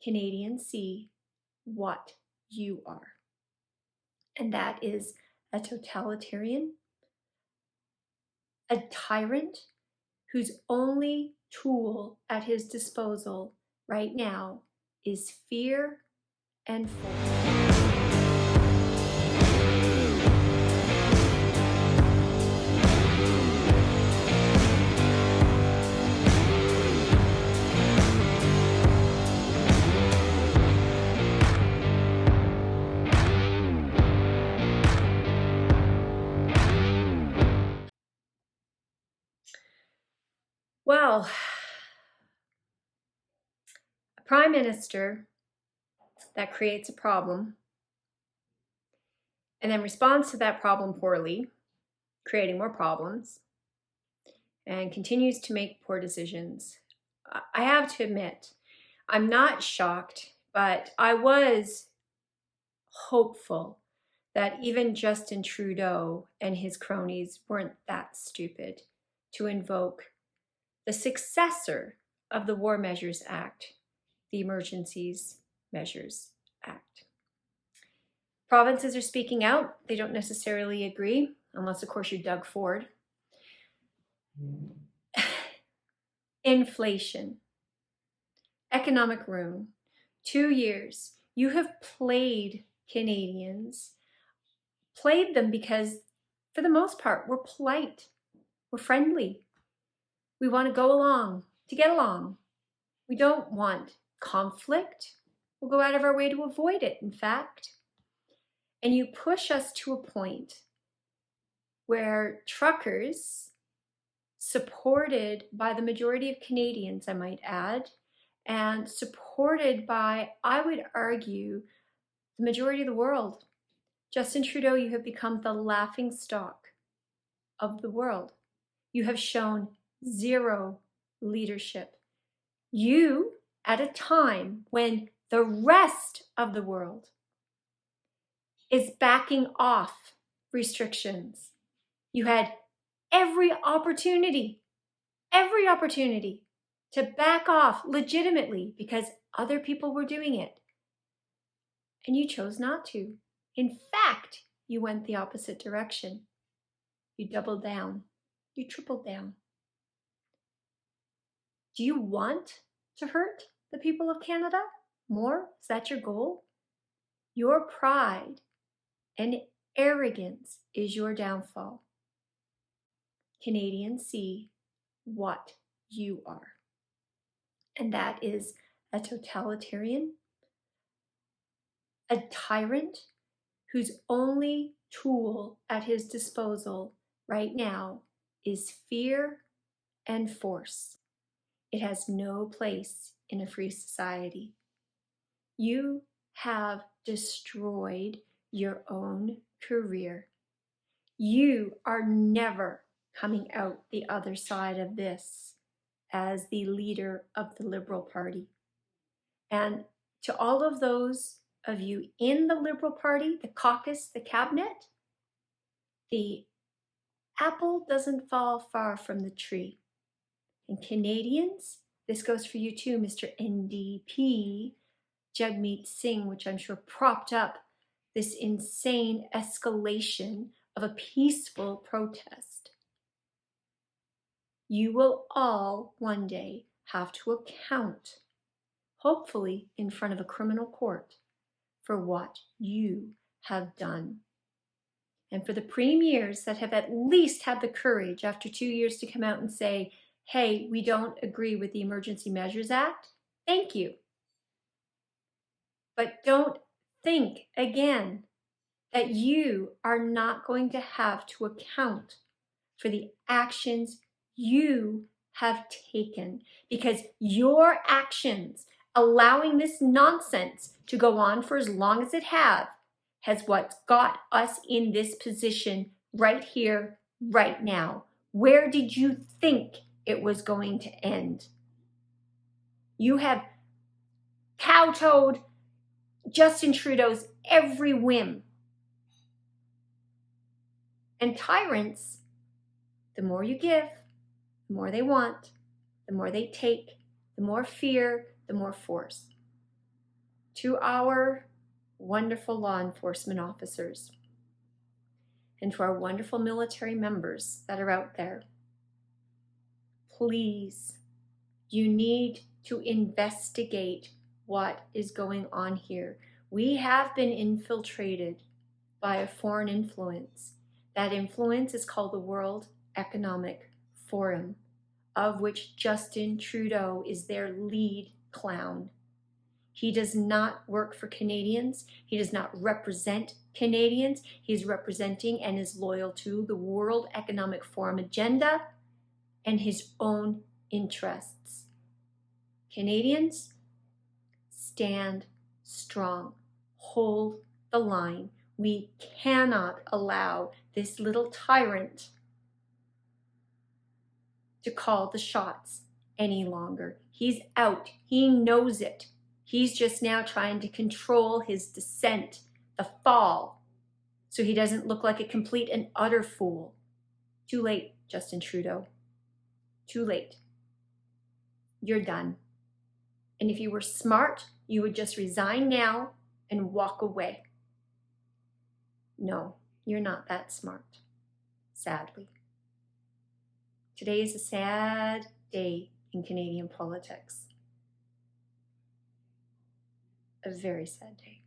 Canadians see what you are. And that is a totalitarian, a tyrant whose only tool at his disposal right now is fear and force. Well, a prime minister that creates a problem and then responds to that problem poorly, creating more problems, and continues to make poor decisions. I have to admit, I'm not shocked, but I was hopeful that even Justin Trudeau and his cronies weren't that stupid to invoke the successor of the War Measures Act, the Emergencies Measures Act. Provinces are speaking out. They don't necessarily agree, unless, of course, you're Doug Ford. Inflation, economic ruin, 2 years. You have played Canadians, played them because, for the most part, we're polite, we're friendly. We want to go along, to get along. We don't want conflict. We'll go out of our way to avoid it, in fact. And you push us to a point where truckers, supported by the majority of Canadians, I might add, and supported by, I would argue, the majority of the world. Justin Trudeau, you have become the laughingstock of the world. You have shown zero leadership. You, at a time when the rest of the world is backing off restrictions, you had every opportunity to back off legitimately because other people were doing it. And you chose not to. In fact, you went the opposite direction. You doubled down. You tripled down. Do you want to hurt the people of Canada more? Is that your goal? Your pride and arrogance is your downfall. Canadians see what you are. And that is a totalitarian, a tyrant whose only tool at his disposal right now is fear and force. It has no place in a free society. You have destroyed your own career. You are never coming out the other side of this as the leader of the Liberal Party. And to all of those of you in the Liberal Party, the caucus, the cabinet, the apple doesn't fall far from the tree. And Canadians, this goes for you too, Mr. NDP, Jagmeet Singh, which I'm sure propped up this insane escalation of a peaceful protest. You will all one day have to account, hopefully in front of a criminal court, for what you have done. And for the premiers that have at least had the courage after 2 years to come out and say, hey, we don't agree with the Emergency Measures Act, thank you. But don't think again that you are not going to have to account for the actions you have taken, because your actions allowing this nonsense to go on for as long as it has what got us in this position right here, right now. Where did you think it was going to end? You have kowtowed Justin Trudeau's every whim. And tyrants, the more you give, the more they want, the more they take, the more fear, the more force. to our wonderful law enforcement officers and to our wonderful military members that are out there, please, you need to investigate what is going on here. We have been infiltrated by a foreign influence. That influence is called the World Economic Forum, of which Justin Trudeau is their lead clown. He does not work for Canadians. He does not represent Canadians. He's representing and is loyal to the World Economic Forum agenda and his own interests. Canadians, stand strong. Hold the line. We cannot allow this little tyrant to call the shots any longer. He's out. He knows it. He's just now trying to control his descent, the fall, so he doesn't look like a complete and utter fool. Too late, Justin Trudeau. Too late. You're done. And if you were smart, you would just resign now and walk away. No, you're not that smart, sadly. Today is a sad day in Canadian politics. A very sad day.